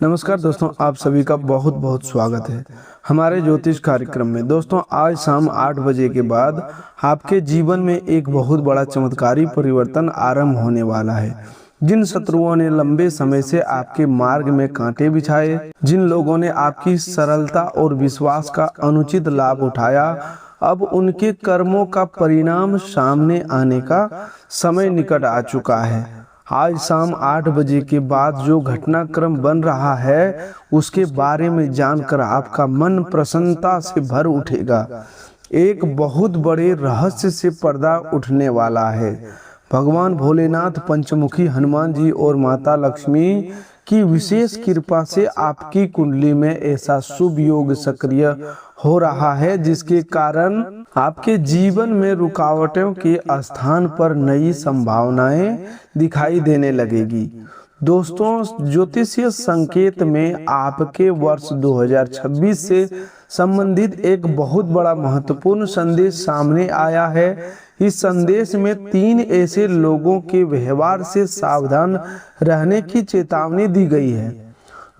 नमस्कार दोस्तों, आप सभी का बहुत बहुत स्वागत है हमारे ज्योतिष कार्यक्रम में। दोस्तों, आज शाम 8 बजे के बाद आपके जीवन में एक बहुत बड़ा चमत्कारी परिवर्तन आरंभ होने वाला है। जिन शत्रुओं ने लंबे समय से आपके मार्ग में कांटे बिछाए, जिन लोगों ने आपकी सरलता और विश्वास का अनुचित लाभ उठाया, अब उनके कर्मों का परिणाम सामने आने का समय निकट आ चुका है। आज शाम 8 बजे के बाद जो घटनाक्रम बन रहा है, उसके बारे में जानकर आपका मन प्रसन्नता से भर उठेगा। एक बहुत बड़े रहस्य से पर्दा उठने वाला है। भगवान भोलेनाथ, पंचमुखी हनुमान जी और माता लक्ष्मी की विशेष कृपा से आपकी कुंडली में ऐसा शुभ योग सक्रिय हो रहा है, जिसके कारण आपके जीवन में रुकावटों के स्थान पर नई संभावनाएं दिखाई देने लगेगी। दोस्तों, ज्योतिषीय संकेत में आपके वर्ष 2026 से संबंधित एक बहुत बड़ा महत्वपूर्ण संदेश सामने आया है। इस संदेश में 3 ऐसे लोगों के व्यवहार से सावधान रहने की चेतावनी दी गई है,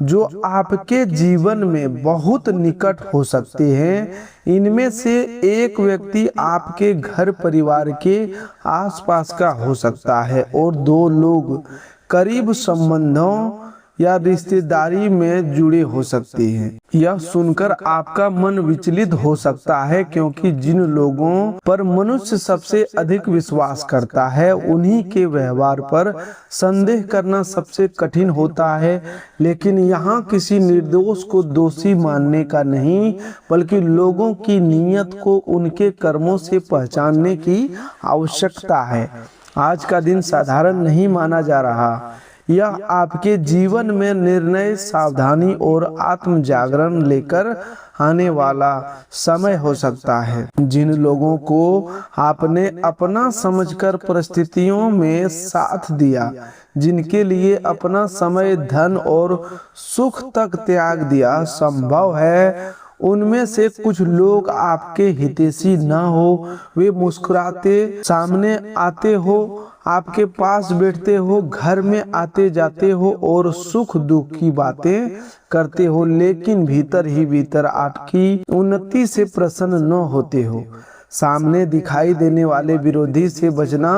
जो आपके जीवन में बहुत निकट हो सकते हैं। इनमें से एक व्यक्ति आपके घर परिवार के आसपास का हो सकता है और 2 लोग करीब संबंधों या रिश्तेदारी में जुड़े हो सकते हैं। यह सुनकर आपका मन विचलित हो सकता है, क्योंकि जिन लोगों पर मनुष्य सबसे अधिक विश्वास करता है, उन्हीं के व्यवहार पर संदेह करना सबसे कठिन होता है। लेकिन यहाँ किसी निर्दोष को दोषी मानने का नहीं, बल्कि लोगों की नीयत को उनके कर्मों से पहचानने की आवश्यकता है। आज का दिन साधारण नहीं माना जा रहा। यह आपके जीवन में निर्णय, सावधानी और आत्म जागरण लेकर आने वाला समय हो सकता है। जिन लोगों को आपने अपना समझकर परिस्थितियों में साथ दिया, जिनके लिए अपना समय, धन और सुख तक त्याग दिया, संभव है उनमें से कुछ लोग आपके हितैषी ना हो। वे मुस्कुराते सामने आते हो, आपके पास बैठते हो, घर में आते जाते हो और सुख दुख की बातें करते हो, लेकिन भीतर ही भीतर आपकी उन्नति से प्रसन्न न होते हो। सामने दिखाई देने वाले विरोधी से बचना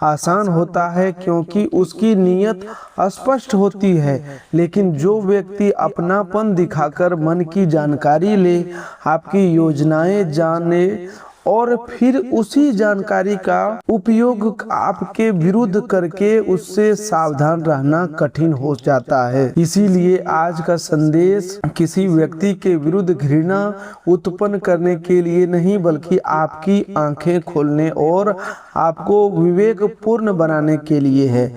आसान होता है, क्योंकि उसकी नीयत स्पष्ट होती है। लेकिन जो व्यक्ति अपनापन दिखाकर मन की जानकारी ले, आपकी योजनाएं जाने और फिर उसी जानकारी का उपयोग आपके विरुद्ध करके, उससे सावधान रहना कठिन हो जाता है। इसीलिए आज का संदेश किसी व्यक्ति के विरुद्ध घृणा उत्पन्न करने के लिए नहीं, बल्कि आपकी आंखें खोलने और आपको विवेकपूर्ण बनाने के लिए है।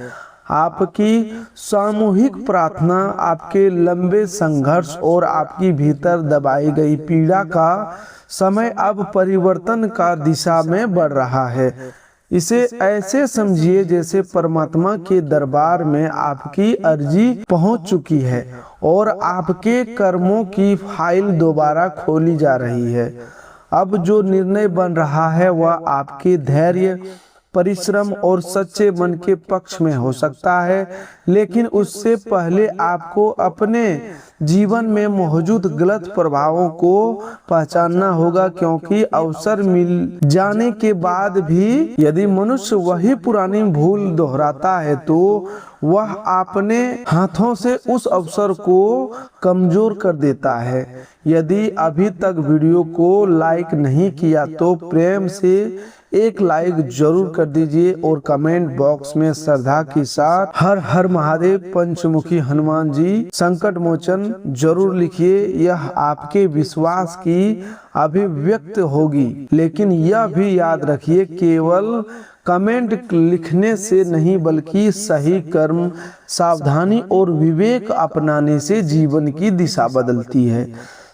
आपकी सामूहिक प्रार्थना, आपके लंबे संघर्ष और आपकी भीतर दबाई गई पीड़ा का समय अब परिवर्तन का दिशा में बढ़ रहा है। इसे ऐसे समझिए जैसे परमात्मा के दरबार में आपकी अर्जी पहुंच चुकी है और आपके कर्मों की फाइल दोबारा खोली जा रही है। अब जो निर्णय बन रहा है, वह आपके धैर्य, परिश्रम और सच्चे मन के पक्ष में हो सकता है, लेकिन उससे पहले आपको अपने जीवन में मौजूद गलत प्रभावों को पहचानना होगा, क्योंकि अवसर मिल जाने के बाद भी यदि मनुष्य वही पुरानी भूल दोहराता है, तो वह अपने हाथों से उस अवसर को कमजोर कर देता है। यदि अभी तक वीडियो को लाइक नहीं किया, तो प्रेम से एक लाइक जरूर कर दीजिए और कमेंट बॉक्स में श्रद्धा के साथ हर हर महादेव, पंचमुखी हनुमान जी, संकट मोचन जरूर लिखिए। यह आपके विश्वास की अभिव्यक्त होगी। लेकिन यह भी याद रखिए, केवल कमेंट लिखने से नहीं, बल्कि सही कर्म, सावधानी और विवेक अपनाने से जीवन की दिशा बदलती है।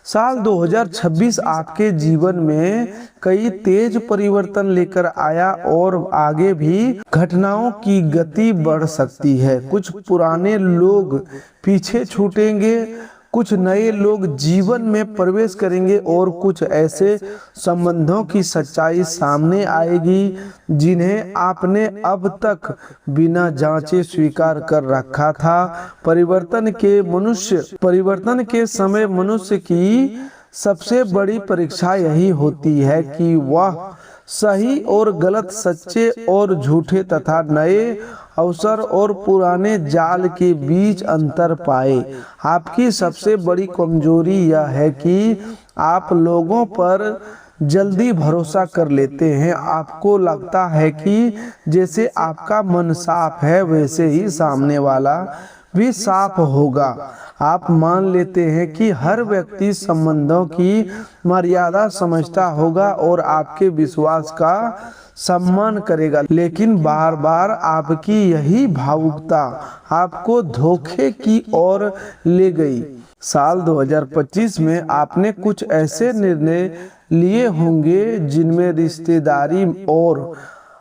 साल 2026 आपके जीवन में कई तेज परिवर्तन लेकर आया और आगे भी घटनाओं की गति बढ़ सकती है। कुछ पुराने लोग पीछे छूटेंगे, कुछ नए लोग जीवन में प्रवेश करेंगे और कुछ ऐसे संबंधों की सच्चाई सामने आएगी जिन्हें आपने अब तक बिना जांचे स्वीकार कर रखा था। परिवर्तन के समय मनुष्य की सबसे बड़ी परीक्षा यही होती है कि वह सही और गलत, सच्चे और झूठे तथा नए अवसर और पुराने जाल के बीच अंतर पाए। आपकी सबसे बड़ी कमजोरी यह है कि आप लोगों पर जल्दी भरोसा कर लेते हैं। आपको लगता है कि जैसे आपका मन साफ है वैसे ही सामने वाला भी साफ होगा। आप मान लेते हैं कि हर व्यक्ति संबंधों की मर्यादा समझता होगा और आपके विश्वास का सम्मान करेगा, लेकिन बार बार आपकी यही भावुकता आपको धोखे की ओर ले गई। साल 2025 में आपने कुछ ऐसे निर्णय लिए होंगे जिनमें रिश्तेदारी और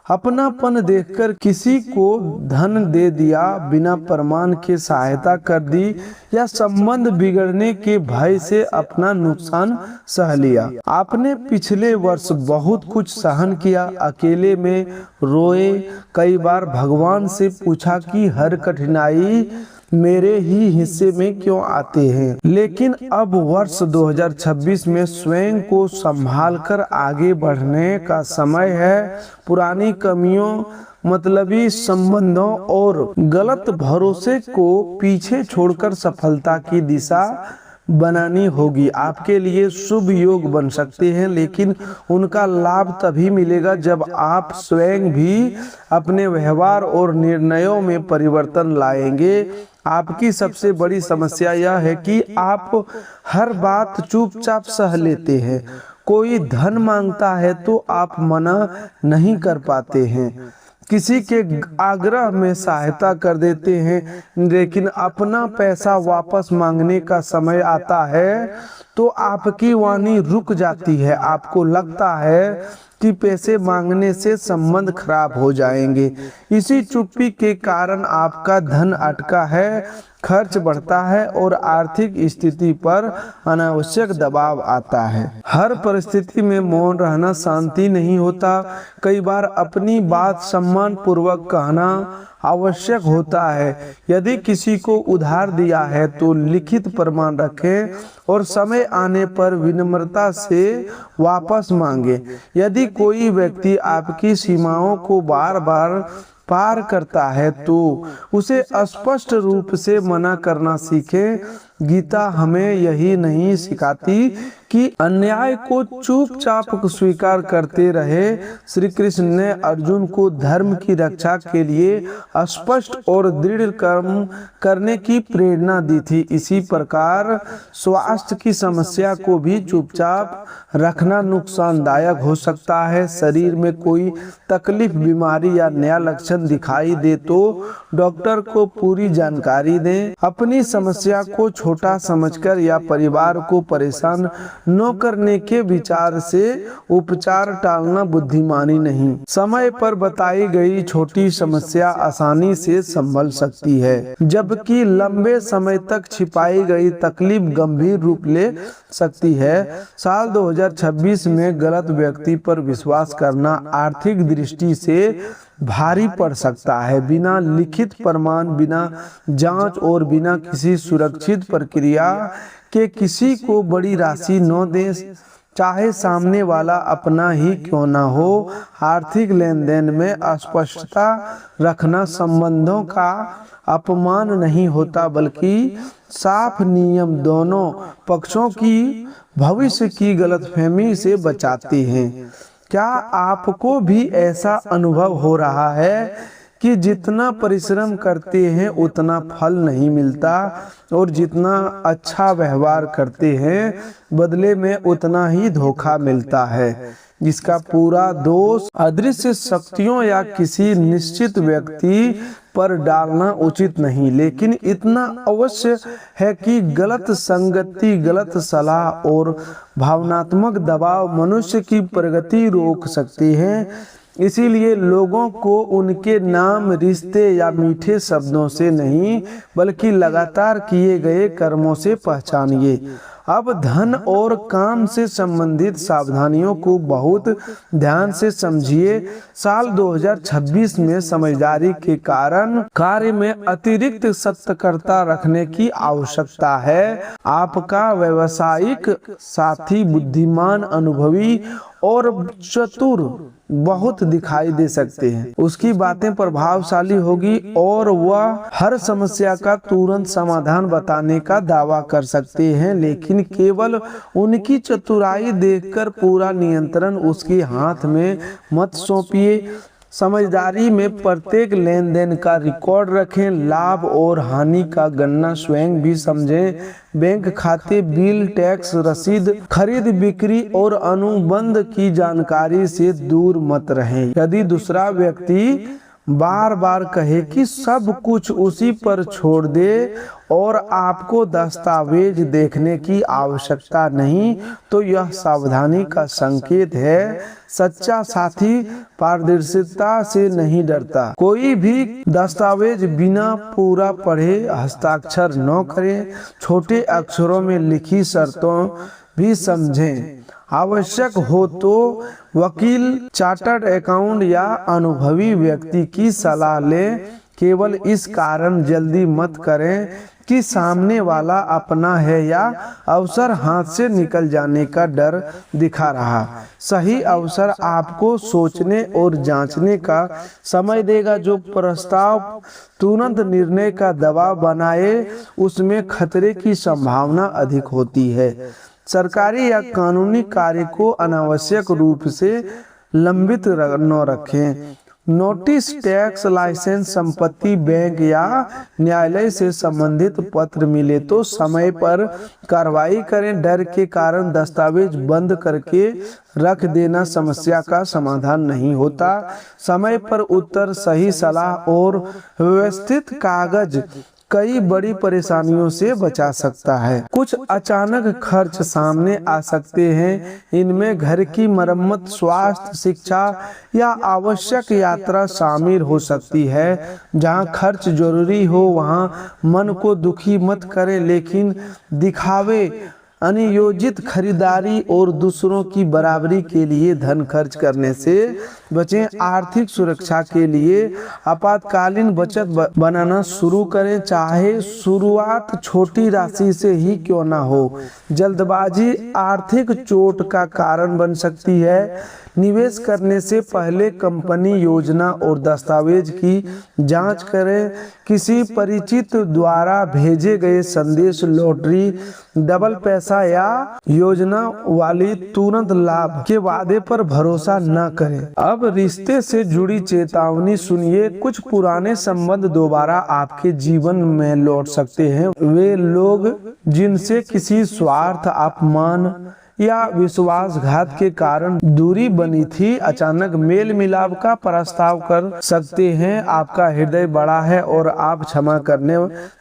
अपनापन देखकर किसी को धन दे दिया, बिना प्रमाण के सहायता कर दी या संबंध बिगड़ने के भय से अपना नुकसान सह लिया। आपने पिछले वर्ष बहुत कुछ सहन किया, अकेले में रोए, कई बार भगवान से पूछा कि हर कठिनाई मेरे ही हिस्से में क्यों आते हैं। लेकिन अब वर्ष 2026 में स्वयं को संभालकर आगे बढ़ने का समय है। पुरानी कमियों, मतलबी संबंधों और गलत भरोसे को पीछे छोड़कर सफलता की दिशा बनानी होगी। आपके लिए शुभ योग बन सकते हैं, लेकिन उनका लाभ तभी मिलेगा जब आप स्वयं भी अपने व्यवहार और निर्णयों में परिवर्तन लाएंगे। आपकी सबसे बड़ी समस्या यह है कि आप हर बात चुपचाप सह लेते हैं। कोई धन मांगता है तो आप मना नहीं कर पाते हैं, किसी के आग्रह में सहायता कर देते हैं, लेकिन अपना पैसा वापस मांगने का समय आता है तो आपकी वाणी रुक जाती है। आपको लगता है कि पैसे मांगने से संबंध खराब हो जाएंगे। इसी चुप्पी के कारण आपका धन अटका है, खर्च बढ़ता है और आर्थिक स्थिति पर अनावश्यक दबाव आता है। हर परिस्थिति में मौन रहना शांति नहीं होता। कई बार अपनी बात सम्मान पूर्वक कहना आवश्यक होता है। यदि किसी को उधार दिया है तो लिखित प्रमाण रखें और समय आने पर विनम्रता से वापस मांगे। यदि कोई व्यक्ति आपकी सीमाओं को बार बार पार करता है तो उसे स्पष्ट रूप से मना करना सीखें। गीता हमें यही नहीं सिखाती कि अन्याय को चुपचाप स्वीकार करते रहे। श्री कृष्ण ने अर्जुन को धर्म की रक्षा के लिए स्पष्ट और दृढ़ कर्म करने की प्रेरणा दी थी। इसी प्रकार स्वास्थ्य की समस्या को भी चुपचाप रखना नुकसानदायक हो सकता है। शरीर में कोई तकलीफ, बीमारी या नया लक्षण दिखाई दे तो डॉक्टर को पूरी जानकारी दें। अपनी समस्या को छोटा समझकर या परिवार को परेशान न करने के विचार से उपचार टालना बुद्धिमानी नहीं। समय पर बताई गई छोटी समस्या आसानी से संभल सकती है, जबकि लंबे समय तक छिपाई गई तकलीफ गंभीर रूप ले सकती है। साल 2026 में गलत व्यक्ति पर विश्वास करना आर्थिक दृष्टि से भारी पड़ सकता है। बिना लिखित प्रमाण, बिना जांच और बिना किसी सुरक्षित प्रक्रिया के किसी को बड़ी राशि न दें, चाहे सामने वाला अपना ही क्यों ना हो। आर्थिक लेन देन में अस्पष्टता रखना संबंधों का अपमान नहीं होता, बल्कि साफ नियम दोनों पक्षों की भविष्य की गलतफहमी से बचाते हैं। क्या आपको भी ऐसा अनुभव हो रहा है कि जितना परिश्रम करते हैं उतना फल नहीं मिलता और जितना अच्छा व्यवहार करते हैं बदले में उतना ही धोखा मिलता है, जिसका पूरा दोष अदृश्य शक्तियों या किसी निश्चित व्यक्ति पर डालना उचित नहीं। लेकिन इतना अवश्य है कि गलत संगति, गलत सलाह और भावनात्मक दबाव मनुष्य की प्रगति रोक सकते हैं। इसीलिए लोगों को उनके नाम, रिश्ते या मीठे शब्दों से नहीं बल्कि लगातार किए गए कर्मों से पहचानिए। अब धन और काम से संबंधित सावधानियों को बहुत ध्यान से समझिए। साल 2026 में समझदारी के कारण कार्य में अतिरिक्त सतर्कता रखने की आवश्यकता है। आपका व्यावसायिक साथी बुद्धिमान, अनुभवी और चतुर बहुत दिखाई दे सकते हैं। उसकी बातें प्रभावशाली होगी और वह हर समस्या का तुरंत समाधान बताने का दावा कर सकते हैं, लेकिन केवल उनकी चतुराई देखकर पूरा नियंत्रण उसके हाथ में मत सौंपिए। समझदारी में प्रत्येक लेन देन का रिकॉर्ड रखें, लाभ और हानि का गणना स्वयं भी समझें। बैंक खाते, बिल, टैक्स रसीद, खरीद बिक्री और अनुबंध की जानकारी से दूर मत रहें। यदि दूसरा व्यक्ति बार बार कहे कि सब कुछ उसी पर छोड़ दे और आपको दस्तावेज देखने की आवश्यकता नहीं, तो यह सावधानी का संकेत है। सच्चा साथी पारदर्शिता से नहीं डरता। कोई भी दस्तावेज बिना पूरा पढ़े हस्ताक्षर न करें। छोटे अक्षरों में लिखी शर्तों भी समझें। आवश्यक हो तो वकील, चार्टर्ड अकाउंट या अनुभवी व्यक्ति की सलाह लें। केवल इस कारण जल्दी मत करें कि सामने वाला अपना है या अवसर हाथ से निकल जाने का डर दिखा रहा। सही अवसर आपको सोचने और जांचने का समय देगा। जो प्रस्ताव तुरंत निर्णय का दबाव बनाए, उसमें खतरे की संभावना अधिक होती है। सरकारी या कानूनी कार्य को अनावश्यक रूप से लंबित न रखें। नोटिस, टैक्स, लाइसेंस, संपत्ति, बैंक या न्यायालय से संबंधित पत्र मिले तो समय पर कार्रवाई करें। डर के कारण दस्तावेज बंद करके रख देना समस्या का समाधान नहीं होता। समय पर उत्तर, सही सलाह और व्यवस्थित कागज कई बड़ी परेशानियों से बचा सकता है। कुछ अचानक खर्च सामने आ सकते हैं। इनमें घर की मरम्मत, स्वास्थ्य, शिक्षा या आवश्यक यात्रा शामिल हो सकती है। जहां खर्च जरूरी हो वहां मन को दुखी मत करें, लेकिन दिखावे, अनियोजित खरीदारी और दूसरों की बराबरी के लिए धन खर्च करने से बचें। आर्थिक सुरक्षा के लिए आपातकालीन बचत बनाना शुरू करें, चाहे शुरुआत छोटी राशि से ही क्यों ना हो। जल्दबाजी आर्थिक चोट का कारण बन सकती है। निवेश करने से पहले कंपनी योजना और दस्तावेज की जांच करें। किसी परिचित द्वारा भेजे गए संदेश, लॉटरी, डबल पैसा या योजना वाली तुरंत लाभ के वादे पर भरोसा न करें। अब रिश्ते से जुड़ी चेतावनी सुनिए। कुछ पुराने संबंध दोबारा आपके जीवन में लौट सकते हैं। वे लोग जिनसे किसी स्वार्थ, अपमान या विश्वासघात के कारण दूरी बनी थी, अचानक मेल मिलाप का प्रस्ताव कर सकते हैं। आपका हृदय बड़ा है और आप क्षमा करने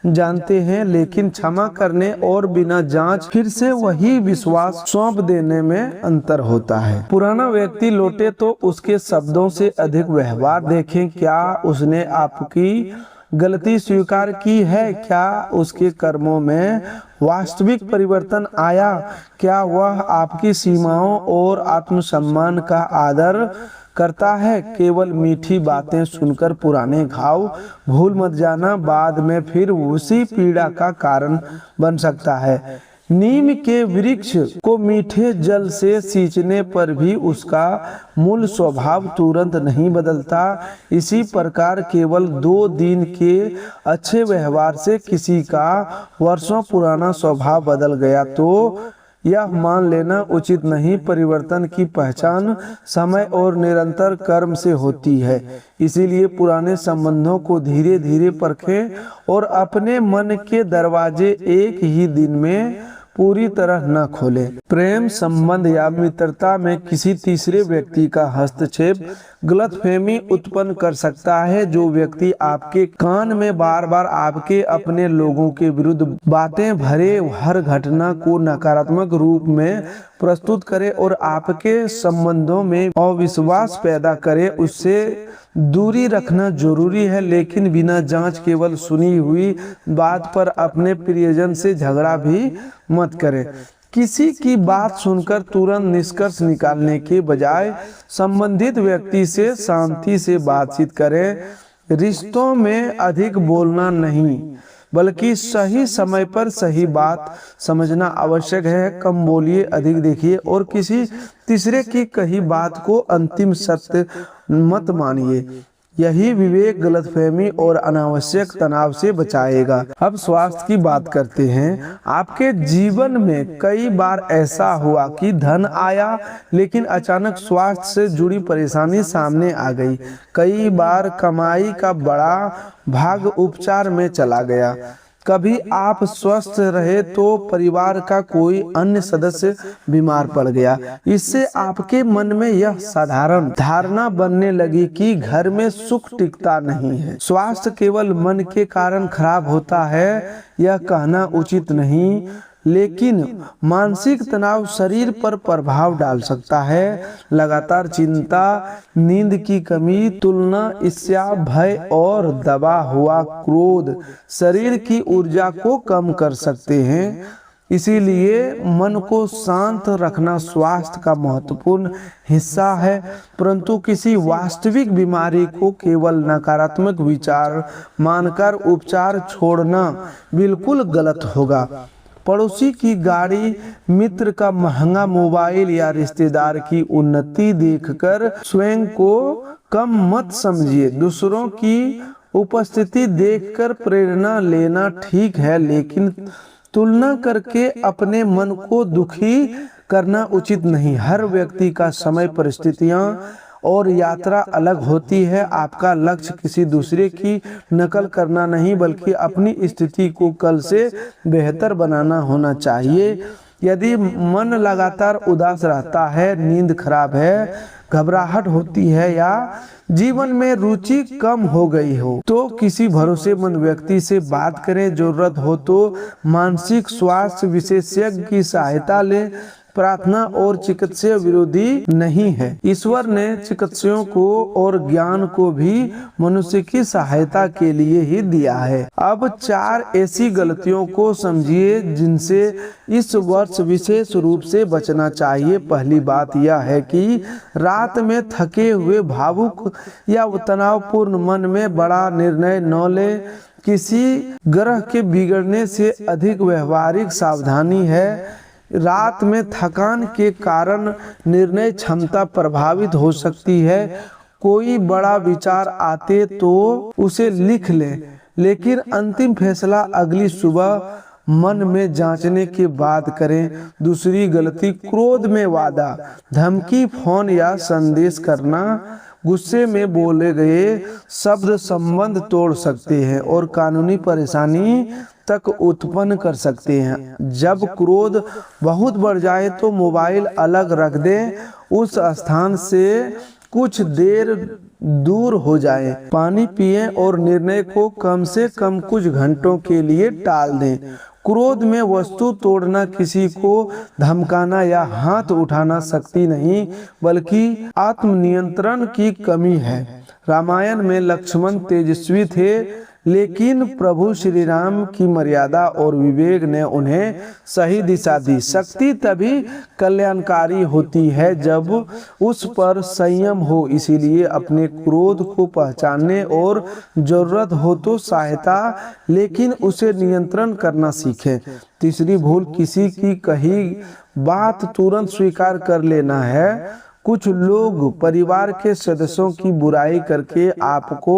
जानते हैं, लेकिन क्षमा करने और बिना जांच फिर से वही विश्वास सौंप देने में अंतर होता है। पुराना व्यक्ति लौटे तो उसके शब्दों से अधिक व्यवहार देखें। क्या उसने आपकी गलती स्वीकार की है? क्या उसके कर्मों में वास्तविक परिवर्तन आया? क्या वह आपकी सीमाओं और आत्मसम्मान का आदर करता है? केवल मीठी बातें सुनकर पुराने घाव भूल मत जाना, बाद में फिर उसी पीड़ा का कारण बन सकता है। नीम के वृक्ष को मीठे जल से सींचने पर भी उसका मूल स्वभाव तुरंत नहीं बदलता। इसी प्रकार केवल 2 दिन के अच्छे व्यवहार से किसी का वर्षों पुराना स्वभाव बदल गया तो यह मान लेना उचित नहीं। परिवर्तन की पहचान समय और निरंतर कर्म से होती है। इसीलिए पुराने संबंधों को धीरे धीरे परखें और अपने मन के दरवाजे एक ही दिन में पूरी तरह न खोलें। प्रेम संबंध या मित्रता में किसी तीसरे व्यक्ति का हस्तक्षेप गलतफहमी उत्पन्न कर सकता है। जो व्यक्ति आपके कान में बार बार आपके अपने लोगों के विरुद्ध बातें भरे हर घटना को नकारात्मक रूप में प्रस्तुत करे और आपके संबंधों में अविश्वास पैदा करे, उससे दूरी रखना जरूरी है। लेकिन बिना जांच केवल सुनी हुई बात पर अपने प्रियजन से झगड़ा भी मत करें। किसी की बात सुनकर तुरंत निष्कर्ष निकालने के बजाय संबंधित व्यक्ति से शांति से बातचीत करें। रिश्तों में अधिक बोलना नहीं बल्कि सही समय पर सही बात समझना आवश्यक है। कम बोलिए, अधिक देखिए और किसी तीसरे की कही बात को अंतिम सत्य मत मानिए। यही विवेक, गलतफहमी और अनावश्यक तनाव से बचाएगा। अब स्वास्थ्य की बात करते हैं। आपके जीवन में कई बार ऐसा हुआ कि धन आया लेकिन अचानक स्वास्थ्य से जुड़ी परेशानी सामने आ गई। कई बार कमाई का बड़ा भाग उपचार में चला गया। कभी आप स्वस्थ रहे तो परिवार का कोई अन्य सदस्य बीमार पड़ गया। इससे आपके मन में यह साधारण धारणा बनने लगी कि घर में सुख टिकता नहीं है। स्वास्थ्य केवल मन के कारण खराब होता है यह कहना उचित नहीं, लेकिन मानसिक तनाव शरीर पर प्रभाव डाल सकता है। लगातार चिंता, नींद की कमी, तुलना, ईर्ष्या, भय और दबा हुआ क्रोध शरीर की ऊर्जा को कम कर सकते हैं। इसीलिए मन को शांत रखना स्वास्थ्य का महत्वपूर्ण हिस्सा है। परंतु किसी वास्तविक बीमारी को केवल नकारात्मक विचार मानकर उपचार छोड़ना बिल्कुल गलत होगा। पड़ोसी की गाड़ी, मित्र का महंगा मोबाइल या रिश्तेदार की उन्नति देखकर स्वयं को कम मत समझिए। दूसरों की उपस्थिति देखकर प्रेरणा लेना ठीक है, लेकिन तुलना करके अपने मन को दुखी करना उचित नहीं। हर व्यक्ति का समय, परिस्थितियां और यात्रा अलग होती है। आपका लक्ष्य किसी दूसरे की नकल करना नहीं बल्कि अपनी स्थिति को कल से बेहतर बनाना होना चाहिए। यदि मन लगातार उदास रहता है, नींद खराब है, घबराहट होती है या जीवन में रुचि कम हो गई हो तो किसी भरोसेमंद व्यक्ति से बात करें। जरूरत हो तो मानसिक स्वास्थ्य विशेषज्ञ की सहायता लें। प्रार्थना और चिकित्सा विरोधी नहीं है। ईश्वर ने चिकित्सकों को और ज्ञान को भी मनुष्य की सहायता के लिए ही दिया है। अब 4 ऐसी गलतियों को समझिए जिनसे इस वर्ष विशेष रूप से बचना चाहिए। पहली बात यह है कि रात में थके हुए, भावुक या तनावपूर्ण मन में बड़ा निर्णय न लें। किसी ग्रह के बिगड़ने से अधिक व्यवहारिक सावधानी है। रात में थकान के कारण निर्णय क्षमता प्रभावित हो सकती है। कोई बड़ा विचार आते तो उसे लिख लें, लेकिन अंतिम फैसला अगली सुबह मन में जांचने के बाद करें। दूसरी गलती, क्रोध में वादा, धमकी, फोन या संदेश करना। गुस्से में बोले गए शब्द संबंध तोड़ सकते हैं और कानूनी परेशानी तक उत्पन्न कर सकते हैं। जब क्रोध बहुत बढ़ जाए तो मोबाइल अलग रख दें, उस स्थान से कुछ देर दूर हो जाएं। पानी पिएं और निर्णय को कम से कम कुछ घंटों के लिए टाल दें। क्रोध में वस्तु तोड़ना, किसी को धमकाना या हाथ उठाना शक्ति नहीं बल्कि आत्मनियंत्रण की कमी है। रामायण में लक्ष्मण तेजस्वी थे, लेकिन प्रभु श्री राम की मर्यादा और विवेक ने उन्हें सही दिशा दी। शक्ति तभी कल्याणकारी होती है जब उस पर संयम हो। इसीलिए अपने क्रोध को पहचानने और जरूरत हो तो सहायता, लेकिन उसे नियंत्रण करना सीखें। तीसरी भूल, किसी की कही बात तुरंत स्वीकार कर लेना है। कुछ लोग परिवार के सदस्यों की बुराई करके आपको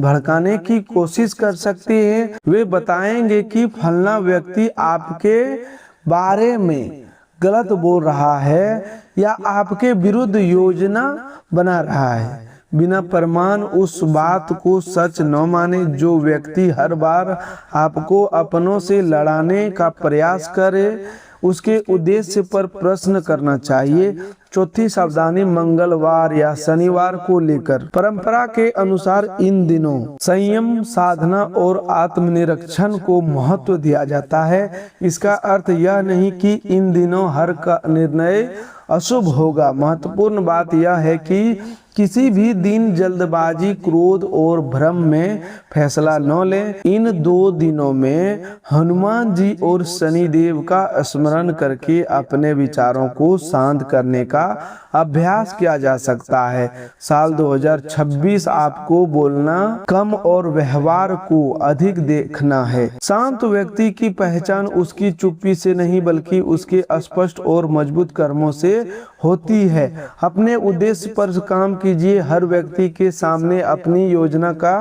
भड़काने की कोशिश कर सकते हैं। वे बताएंगे कि फलना व्यक्ति आपके बारे में गलत बोल रहा है या आपके विरुद्ध योजना बना रहा है। बिना प्रमाण उस बात को सच न माने। जो व्यक्ति हर बार आपको अपनों से लड़ाने का प्रयास करे, उसके उद्देश्य पर प्रश्न करना चाहिए। चौथी सावधानी मंगलवार या शनिवार को लेकर। परंपरा के अनुसार इन दिनों संयम, साधना और आत्मनिरीक्षण को महत्व दिया जाता है। इसका अर्थ यह नहीं कि इन दिनों हर का निर्णय अशुभ होगा। महत्वपूर्ण बात यह है कि किसी भी दिन जल्दबाजी, क्रोध और भ्रम में फैसला न लें। इन 2 दिनों में हनुमान जी और शनिदेव का स्मरण करके अपने विचारों को शांत करने का अभ्यास किया जा सकता है। साल 2026 आपको बोलना कम और व्यवहार को अधिक देखना है। शांत व्यक्ति की पहचान उसकी चुप्पी से नहीं बल्कि उसके स्पष्ट और मजबूत कर्मों से होती है। अपने उद्देश्य पर काम कीजिए। हर व्यक्ति के सामने अपनी योजना का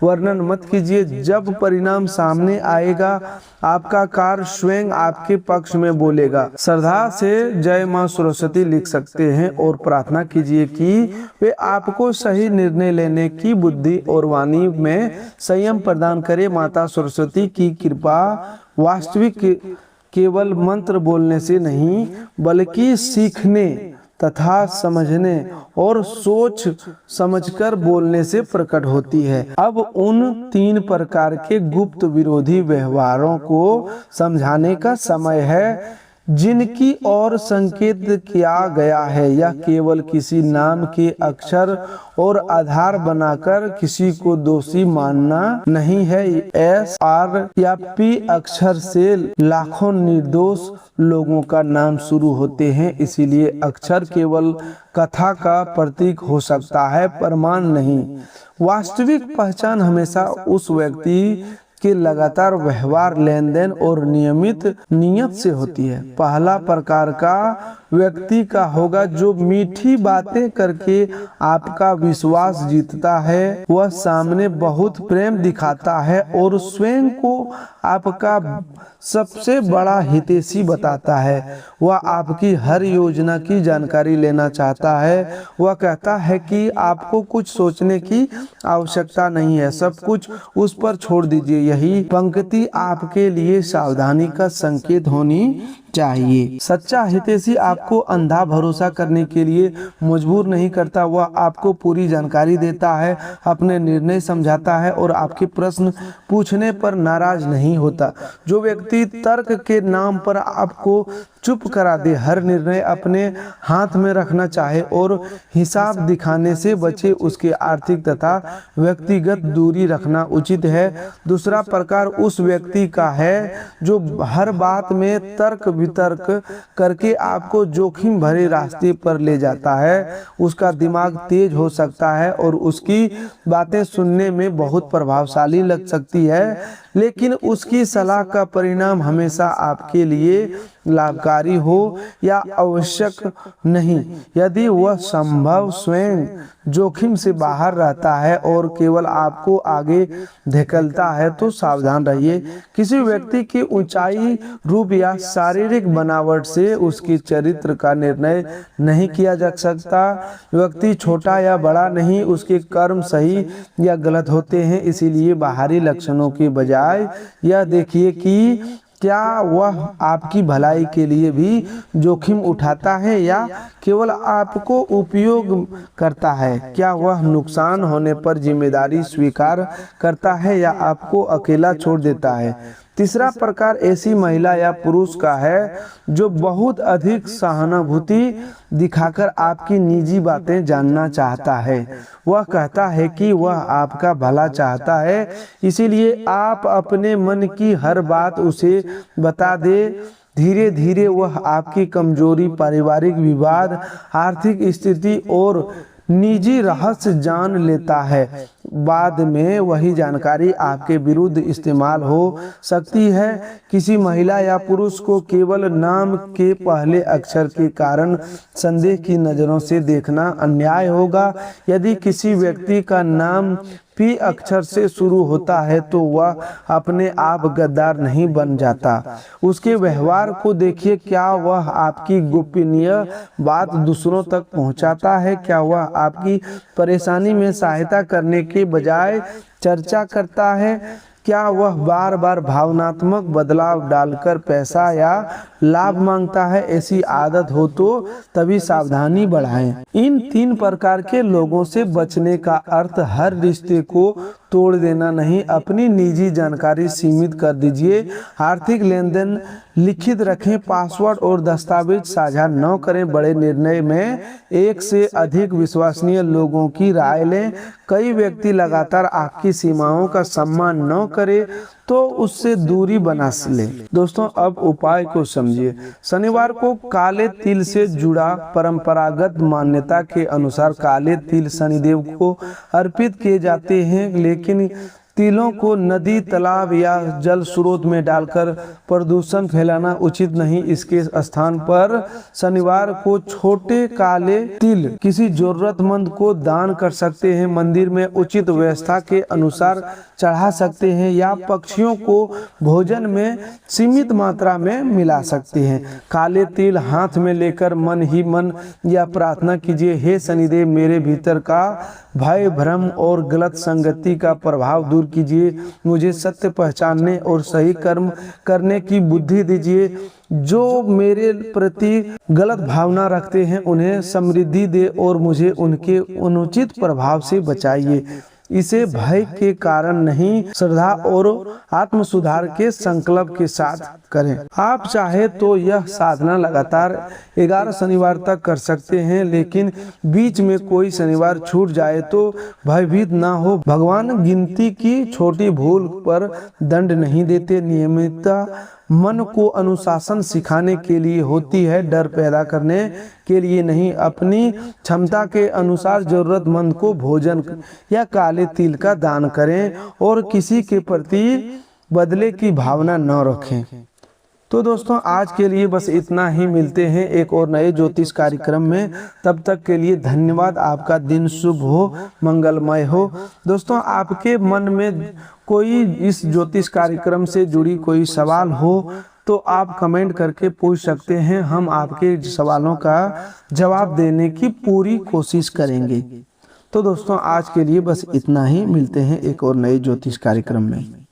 वर्णन मत कीजिए। जब परिणाम सामने आएगा आपका कार्य स्वयं आपके पक्ष में बोलेगा। श्रद्धा से जय मां सरस्वती लिख सकते हैं और प्रार्थना कीजिए कि वे आपको सही निर्णय लेने की बुद्धि और वाणी में संयम प्रदान करे। माता सरस्वती की कृपा वास्तविक केवल मंत्र बोलने से नहीं बल्कि सीखने तथा समझने और सोच समझकर बोलने से प्रकट होती है। अब उन 3 प्रकार के गुप्त विरोधी व्यवहारों को समझाने का समय है जिनकी ओर संकेत किया गया है। यह केवल किसी नाम के अक्षर और आधार बनाकर किसी को दोषी मानना नहीं है। S, R या P अक्षर से लाखों निर्दोष लोगों का नाम शुरू होते हैं। इसीलिए अक्षर केवल कथा का प्रतीक हो सकता है, प्रमाण नहीं। वास्तविक पहचान हमेशा उस व्यक्ति के लगातार व्यवहार, लेन देन और नियमित नियत से होती है। पहला प्रकार का व्यक्ति का होगा जो मीठी बातें करके आपका विश्वास जीतता है। वह सामने बहुत प्रेम दिखाता है और स्वयं को आपका सबसे बड़ा हितैषी बताता है। वह आपकी हर योजना की जानकारी लेना चाहता है। वह कहता है कि आपको कुछ सोचने की आवश्यकता नहीं है, सब कुछ उस पर छोड़ दीजिए। यही पंक्ति आपके लिए सावधानी का संकेत होनी चाहिए। सच्चा हितैषी आपको अंधा भरोसा करने के लिए मजबूर नहीं करता। वह आपको पूरी जानकारी देता है, अपने निर्णय समझाता है और आपके प्रश्न पूछने पर नाराज नहीं होता। जो व्यक्ति तर्क के नाम पर आपको चुप करा दे, हर निर्णय अपने हाथ में रखना चाहे और हिसाब दिखाने से बचे, उसके आर्थिक तथा व्यक्तिगत दूरी रखना उचित है। दूसरा प्रकार उस व्यक्ति का है जो हर बात में तर्क वितर्क करके आपको जोखिम भरे रास्ते पर ले जाता है। उसका दिमाग तेज हो सकता है और उसकी बातें सुनने में बहुत प्रभावशाली लग सकती है, लेकिन उसकी सलाह का परिणाम हमेशा आपके लिए लाभकारी हो या आवश्यक नहीं। यदि वह संभव स्वयं जोखिम से बाहर रहता है और केवल आपको आगे धकेलता है तो सावधान रहिए। किसी व्यक्ति की ऊंचाई, रूप या शारीरिक बनावट से उसके चरित्र का निर्णय नहीं किया जा सकता। व्यक्ति छोटा या बड़ा नहीं, उसके कर्म सही या गलत होते हैं। इसीलिए बाहरी लक्षणों के बजाय यह देखिए कि क्या वह आपकी भलाई के लिए भी जोखिम उठाता है या केवल आपको उपयोग करता है। क्या वह नुकसान होने पर जिम्मेदारी स्वीकार करता है या आपको अकेला छोड़ देता है। तीसरा प्रकार ऐसी महिला या पुरुष का है जो बहुत अधिक सहानुभूति दिखाकर आपकी निजी बातें जानना चाहता है। वह कहता है कि वह आपका भला चाहता है, इसीलिए आप अपने मन की हर बात उसे बता दे। धीरे धीरे वह आपकी कमजोरी, पारिवारिक विवाद, आर्थिक स्थिति और निजी रहस्य जान लेता है। बाद में वही जानकारी आपके विरुद्ध इस्तेमाल हो सकती है। किसी महिला या पुरुष को केवल नाम के पहले अक्षर के कारण संदेह की नजरों से देखना अन्याय होगा। यदि किसी व्यक्ति का नाम पी अक्षर से शुरू होता है तो वह अपने आप गद्दार नहीं बन जाता। उसके व्यवहार को देखिए, क्या वह आपकी गोपनीय बात दूसरों तक पहुंचाता है। क्या वह आपकी परेशानी में सहायता करने के बजाय चर्चा करता है। क्या वह बार बार भावनात्मक बदलाव डालकर पैसा या लाभ मांगता है? ऐसी आदत हो तो तभी सावधानी बढ़ाएं। इन 3 प्रकार के लोगों से बचने का अर्थ हर रिश्ते को तोड़ देना नहीं, अपनी निजी जानकारी सीमित कर दीजिए। आर्थिक लेन देन लिखित रखें, पासवर्ड और दस्तावेज साझा न करें। बड़े निर्णय में एक से अधिक विश्वसनीय लोगों की राय लें। कई व्यक्ति लगातार आपकी सीमाओं का सम्मान न करे तो उससे दूरी बना ले। दोस्तों, अब उपाय को समझिए। शनिवार को काले तिल से जुड़ा परंपरागत मान्यता के अनुसार काले तिल शनिदेव को अर्पित किए जाते हैं, लेकिन तिलों को नदी, तालाब या जल स्रोत में डालकर प्रदूषण फैलाना उचित नहीं। इसके स्थान पर शनिवार को छोटे काले तिल किसी जरूरतमंद को दान कर सकते हैं, मंदिर में उचित व्यवस्था के अनुसार चढ़ा सकते हैं या पक्षियों को भोजन में सीमित मात्रा में मिला सकते हैं। काले तिल हाथ में लेकर मन ही मन या प्रार्थना कीजिए, हे शनिदेव, मेरे भीतर का भय, भ्रम और गलत संगति का प्रभाव दूर कीजिए। मुझे सत्य पहचानने और सही कर्म करने की बुद्धि दीजिए। जो मेरे प्रति गलत भावना रखते हैं उन्हें समृद्धि दे और मुझे उनके अनुचित प्रभाव से बचाइए। इसे भय के कारण नहीं, श्रद्धा और आत्म सुधार के संकल्प के साथ करें। आप चाहे तो यह साधना लगातार 11 शनिवार तक कर सकते हैं, लेकिन बीच में कोई शनिवार छूट जाए तो भयभीत ना हो। भगवान गिनती की छोटी भूल पर दंड नहीं देते। नियमितता मन को अनुशासन सिखाने के लिए होती है, डर पैदा करने के लिए नहीं। अपनी क्षमता के अनुसार जरूरतमंद को भोजन या काले तिल का दान करें और किसी के प्रति बदले की भावना न रखें। तो दोस्तों, आज के लिए बस इतना ही। मिलते हैं एक और नए ज्योतिष कार्यक्रम में। तब तक के लिए धन्यवाद। आपका दिन शुभ हो, मंगलमय हो। दोस्तों, आपके मन में कोई इस ज्योतिष कार्यक्रम से जुड़ी कोई सवाल हो तो आप कमेंट करके पूछ सकते हैं। हम आपके सवालों का जवाब देने की पूरी कोशिश करेंगे। तो दोस्तों, आज के लिए बस इतना ही। मिलते हैं एक और नए ज्योतिष कार्यक्रम में।